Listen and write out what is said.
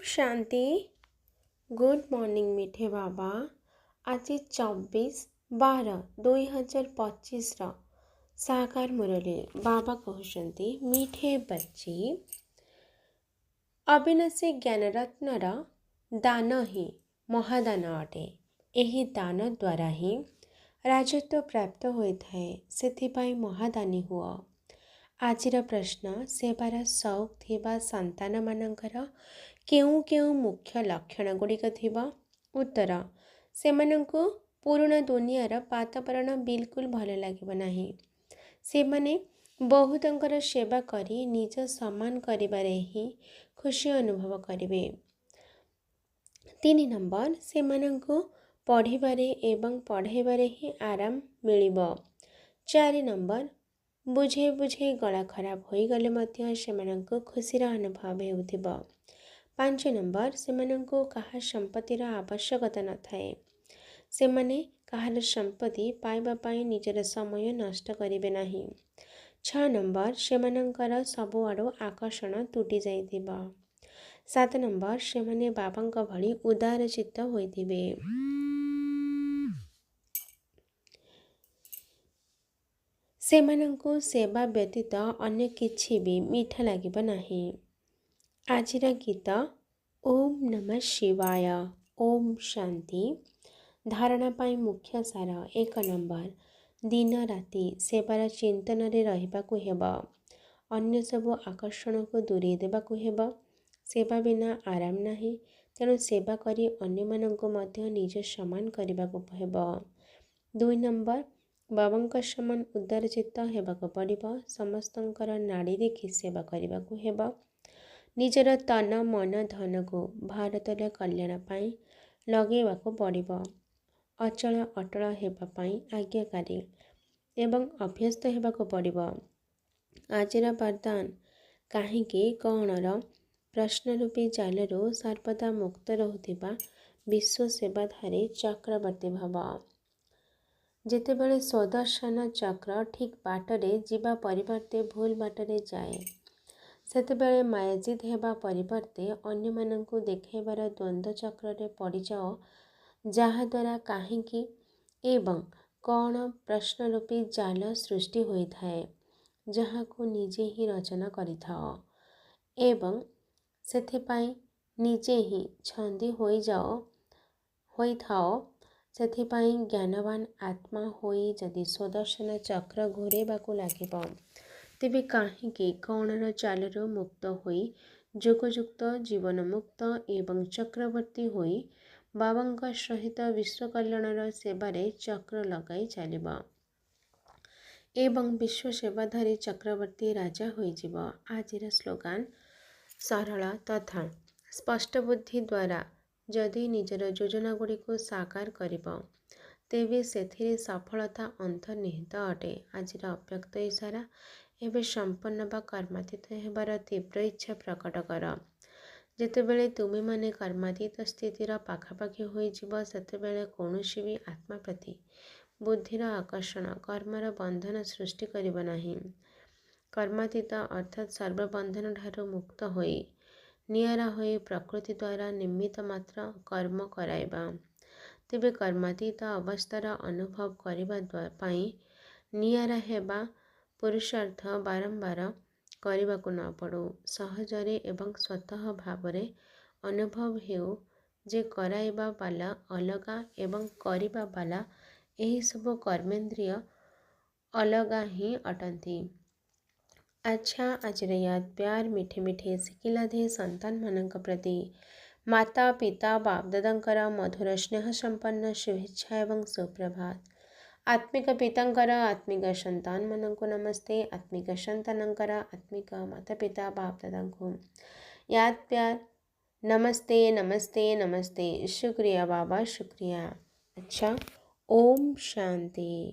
शांति। Good morning मीठे बाबा। आज 24/12/2025 साकार मुरली बाबा कहते मीठे बच्ची अविनाशी ज्ञानरत्नर दान ही महादान अटे। यही दान द्वारा ही राजत्व प्राप्त होता है, से महादानी हुआ। आजिर प्रश्न सेवार शौक थिबा संतान मानकर केउं केउं मुख्य लक्षण गुड़िक थिबा? उत्तर सेमानंकु पुराना दुनियार वातावरण बिल्कुल भल लागिब नाही। सेमाने बहुतंकर सेवा करी निज सम्मान करिबारे ही खुशी अनुभव करिवे। 3 नंबर सेमानंकु पढ़िबारे एवं पढ़ाइबारे ही आराम मिलिब। 4 नंबर बुझे बुझे गला खराब होई गले मध्य सेमानंकु खुशीर अनुभव हेउथिब। 5 नंबर सेमानंकु कहा संपत्तिर आवश्यकता न थाए। सेमाने कहार संपत्ति पाइबा पाई निजर समय नष्ट करिवे नाही। 6 नंबर सेमानंकर सबु आडु आकर्षण तुटी जाइथिब। 7 नंबर सेमाने बाबांक भली उदार चित्त होइथिबे। सेमानंकु सेवा व्यतीत अन्य किछि भी मीठा लागिब नाही। आजिर गीत ओम नमः शिवाय। ओम शांति। धारणा पाई मुख्य सार 1 नंबर दिन राति सेवार चिंतन रे रहिबाकु हेब। अन्य सबु आकर्षण को दूरी देबाकु हेब। सेवा बिना आराम नाही, तेणु सेवा करी अन्य मानंकु मध्य निज समान करिबाकु हेब। 2 नंबर बाबांक समान उदार चित्त हेबाकु पड़िब। समस्तंकर नाड़ी देखि सेवा करिबाकु हेब। निजर तन मन धन को भारतर कल्याण पाई लगेबाकु पड़िब। अचल अटल हेबा पाई आज्ञाकारी एवं अभ्यस्त हेबाकु पड़िब। आजिर वरदान काहींकि कौणर प्रश्न रूपी जालरू सर्वदा मुक्त रहुथिबा विश्व सेवाधारी चक्रवर्ती भव। जेतेबेले सुदर्शन चक्र ठीक बाटरे जीवा परिवर्ते भूल बाटरे जाए, सेतेबेले मायाजिद हेबा परिवर्ते अन्य मानंकु देखाइबार द्वंद्व चक्र पड़ जाओ, जहाद्वारा काहींकि एवं कौन प्रश्न रूपी जाल सृष्टि होइथाए, जहाको निजे ही रचना करिथाओ एवं सेथिपाई निजे ही छंदी होइथाओ। सेथिपाई ज्ञानवान आत्मा होई जदि सुदर्शन चक्र घूरेबाकु लागिब, तेबे काहींकि कौणर चालरू मुक्त होई जोगयुक्त जीवन मुक्त एवं चक्रवर्ती होई बाबांक सहित विश्व कल्याणर सेवारे चक्र लगाई चलिब एवं विश्व सेवाधारी चक्रवर्ती राजा होइजिब। आजिर स्लोगान सरल तथा स्पष्ट बुद्धि द्वारा जदि निजर योजना गुड़ी को साकार करिब, तेबे सेथिरे सफलता अंतर्निहित अटे। आजिर अव्यक्त इशारा एवं संपन्न बा कर्मातीत हेबार तीव्र इच्छा प्रकट कर। जेतेबेले तुमे माने कर्मातीत स्थितिर पाखापाखि होइजिब, सेतेबेले कौनसी भी आत्मा प्रति बुद्धिर आकर्षण कर्मर बंधन सृष्टि करिब नाही। कर्मातीत अर्थात सर्वबंधन ठारू मुक्त होई नियारा होई प्रकृति द्वारा निमित्त मात्र कर्म कराइबा, तेबे कर्मातीत अवस्थार अनुभव करिबा पाई नियारा हेबा पुरुषार्थ बारंबार करने न पड़ो। सहजरे एवं स्वतः भावरे अनुभव हेउ जे कराइबा बाला अलगा एवं करिबा बाला एही सब कर्मेंद्रिय अलगा ही अटंती। अच्छा, आज याद प्यार मीठे मीठे सिकिलाधे संतान मानक प्रति माता पिता बाप दादांकर मधुर स्नेह संपन्न शुभेच्छा एवं सुप्रभात। आत्मिक पितांकर आत्मिक संतान मानंकु नमस्ते। आत्मिक संतानंकर आत्मिक माता पिता बाप दादांकु याद प्यार नमस्ते नमस्ते नमस्ते। शुक्रिया बाबा, शुक्रिया। अच्छा, ओम शांति।